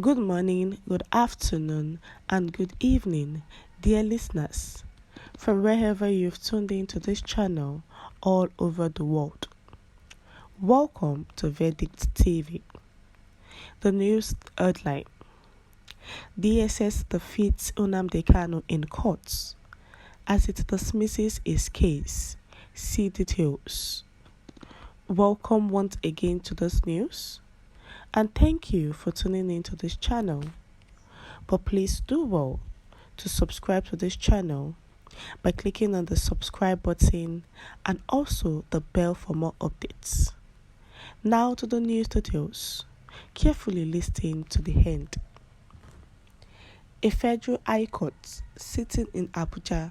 Good morning, good afternoon, and good evening, dear listeners, from wherever you've tuned in to this channel all over the world. Welcome to Verdict TV. The news headline: DSS defeats Nnamdi Kanu in courts as it dismisses his case. See details. Welcome once again to this news, and thank you for tuning in to this channel. But please do well to subscribe to this channel by clicking on the subscribe button and also the bell for more updates. Now to the news details. Carefully listen to the end. A federal high court sitting in Abuja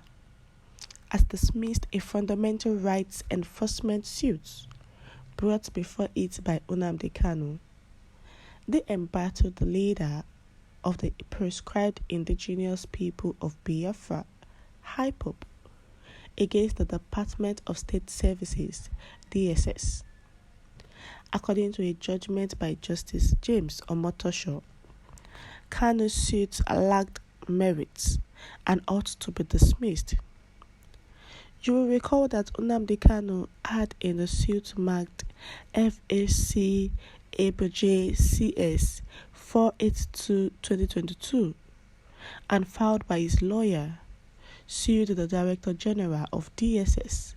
has dismissed a fundamental rights enforcement suit brought before it by Nnamdi Kanu, the embattled leader of the proscribed indigenous people of Biafra, IPOB, against the Department of State Services, DSS. According to a judgment by Justice James Omotosho, Kanu's suit lacked merits and ought to be dismissed. You will recall that Nnamdi Kanu had in the suit marked FAC ABJ CS 482-2022 and filed by his lawyer, sued the Director General of DSS,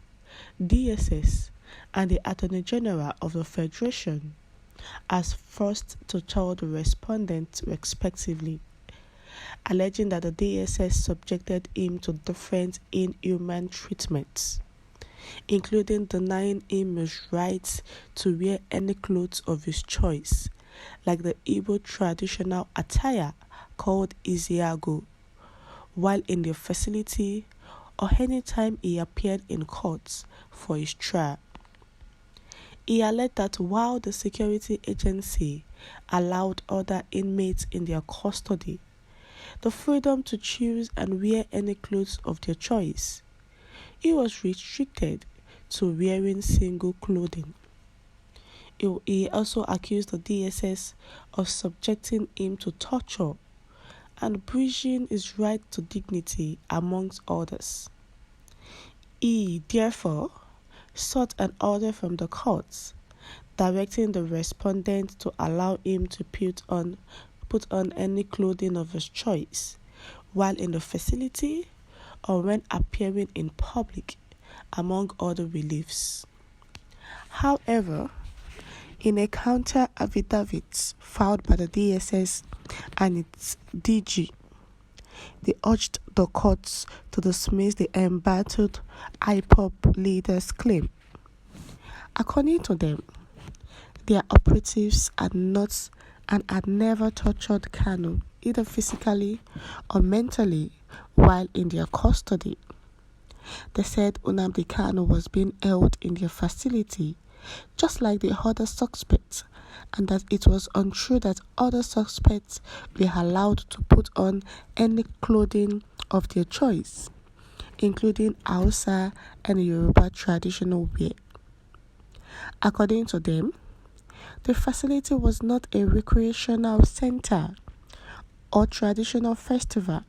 and the Attorney General of the Federation as first-to-child respondents respectively, alleging that the DSS subjected him to different inhuman treatments, including denying him his right to wear any clothes of his choice, like the Igbo traditional attire called Isiago, while in the facility or any time he appeared in court for his trial. He alleged that while the security agency allowed other inmates in their custody the freedom to choose and wear any clothes of their choice, he was restricted to wearing single clothing. He also accused the DSS of subjecting him to torture and breaching his right to dignity, amongst others. He, therefore, sought an order from the courts directing the respondent to allow him to put on any clothing of his choice while in the facility or when appearing in public, among other reliefs. However, in a counter affidavit filed by the DSS and its DG, they urged the courts to dismiss the embattled IPOB leader's claim. According to them, their operatives had not and had never tortured Kanu, either physically or mentally, while in their custody. They said Nnamdi Kanu was being held in their facility just like the other suspects, and that it was untrue that other suspects were allowed to put on any clothing of their choice, including Hausa and Yoruba traditional wear. According to them, the facility was not a recreational center or traditional festival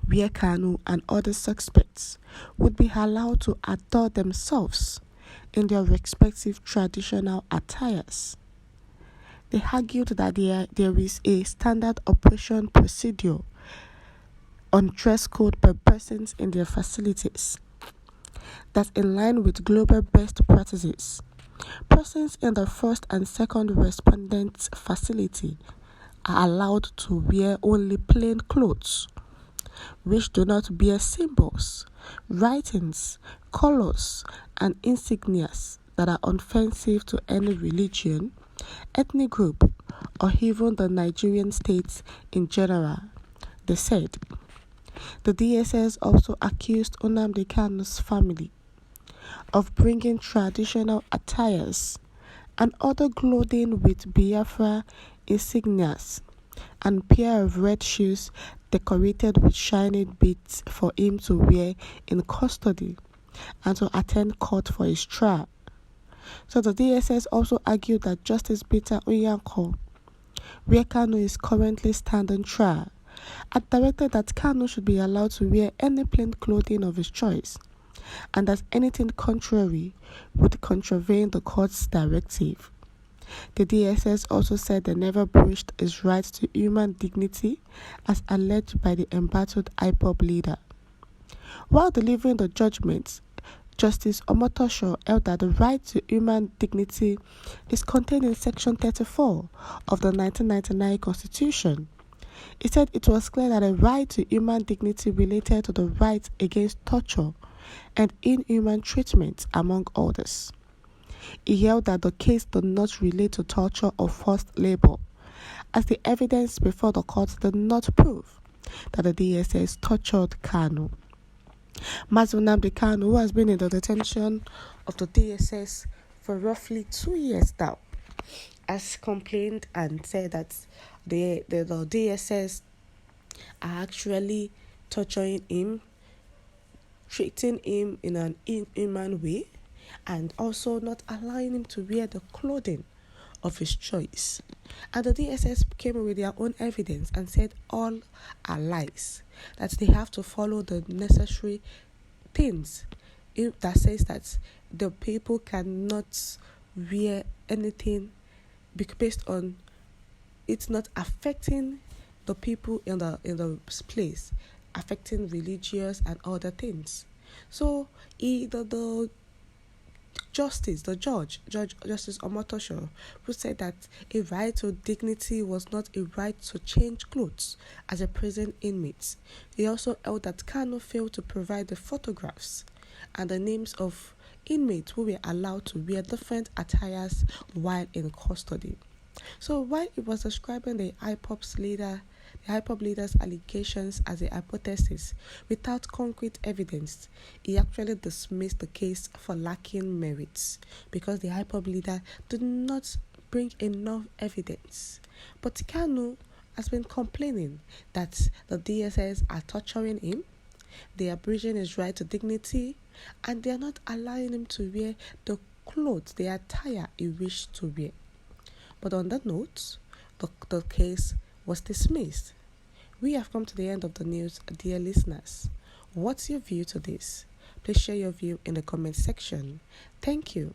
where Kanu and other suspects would be allowed to adorn themselves in their respective traditional attires. They argued that there is a standard operation procedure on dress code by persons in their facilities that, in line with global best practices, persons in the first and second respondents' facility are allowed to wear only plain clothes, which do not bear symbols, writings, colors, and insignias that are offensive to any religion, ethnic group, or even the Nigerian state in general, they said. The DSS also accused Nnamdi Kanu's family of bringing traditional attires and other clothing with Biafra insignias and pair of red shoes decorated with shining beads for him to wear in custody and to attend court for his trial. So the DSS also argued that Justice Peter Onyanko where Kanu is currently standing trial, and directed that Kanu should be allowed to wear any plain clothing of his choice, and that anything contrary would contravene the court's directive. The DSS also said they never breached his right to human dignity as alleged by the embattled IPOB leader. While delivering the judgment, Justice Omotosho held that the right to human dignity is contained in Section 34 of the 1999 Constitution. He said it was clear that the right to human dignity related to the right against torture and inhuman treatment, among others. He held that the case did not relate to torture or forced labor, as the evidence before the court did not prove that the DSS tortured Kanu. Nnamdi Kanu, who has been in the detention of the DSS for roughly 2 years now, has complained and said that the DSS are actually torturing him, treating him in an inhuman way, and also not allowing him to wear the clothing of his choice. And the DSS came with their own evidence and said all are lies, that they have to follow the necessary things that says that the people cannot wear anything based on it's not affecting the people in the place, affecting religious and other things. So the Justice Omotosho, who said that a right to dignity was not a right to change clothes as a prison inmate. He also held that Kanu failed to provide the photographs and the names of inmates who were allowed to wear different attires while in custody. So while he was describing the IPOB leader's allegations as a hypothesis without concrete evidence, he actually dismissed the case for lacking merits because the IPOB leader did not bring enough evidence. But Kanu has been complaining that the DSS are torturing him, they are breaching his right to dignity, and they are not allowing him to wear the clothes, the attire he wished to wear. But on that note, the case was dismissed. We have come to the end of the news, dear listeners. What's your view to this? Please share your view in the comment section. Thank you.